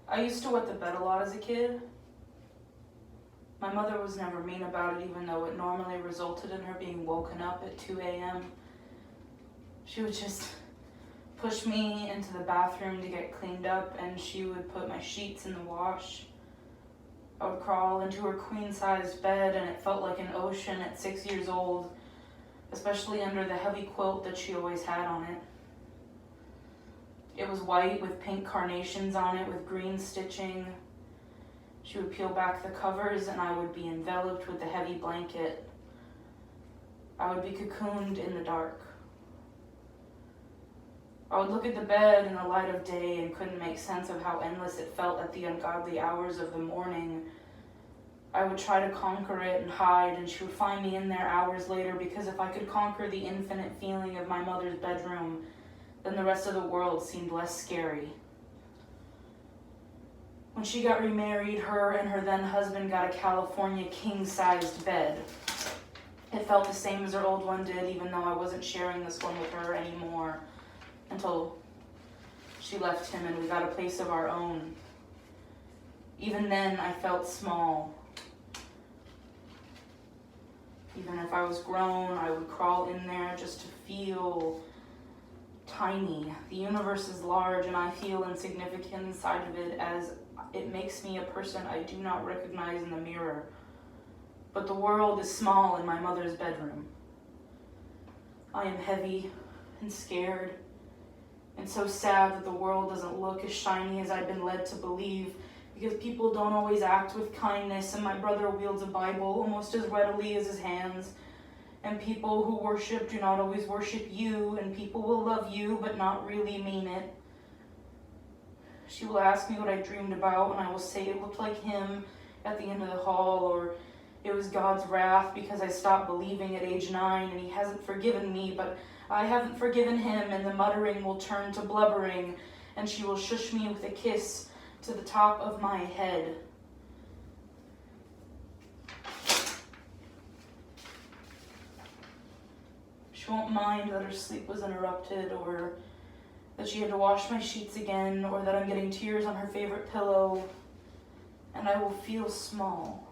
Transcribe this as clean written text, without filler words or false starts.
I used to wet the bed a lot as a kid. My mother was never mean about it, even though it normally resulted in her being woken up at 2 a.m. She would just push me into the bathroom to get cleaned up, and she would put my sheets in the wash. I would crawl into her queen-sized bed, and it felt like an ocean at 6 years old, especially under the heavy quilt that she always had on it. It was white with pink carnations on it with green stitching. She would peel back the covers, and I would be enveloped with the heavy blanket. I would be cocooned in the dark. I would look at the bed in the light of day and couldn't make sense of how endless it felt at the ungodly hours of the morning. I would try to conquer it and hide, and she would find me in there hours later, because if I could conquer the infinite feeling of my mother's bedroom, then the rest of the world seemed less scary. When she got remarried, her and her then husband got a California king-sized bed. It felt the same as her old one did, even though I wasn't sharing this one with her anymore, until she left him and we got a place of our own. Even then, I felt small. Even if I was grown, I would crawl in there just to feel tiny. The universe is large, and I feel insignificant inside of it, as it makes me a person I do not recognize in the mirror. But the world is small in my mother's bedroom. I am heavy and scared, and so sad that the world doesn't look as shiny as I've been led to believe, because people don't always act with kindness, and my brother wields a Bible almost as readily as his hands, and people who worship do not always worship you, and people will love you but not really mean it. She will ask me what I dreamed about, and I will say it looked like him at the end of the hall, or it was God's wrath because I stopped believing at age 9 and he hasn't forgiven me, but I haven't forgiven him, and the muttering will turn to blubbering, and she will shush me with a kiss to the top of my head. She won't mind that her sleep was interrupted, or that she had to wash my sheets again, or that I'm getting tears on her favorite pillow, and I will feel small.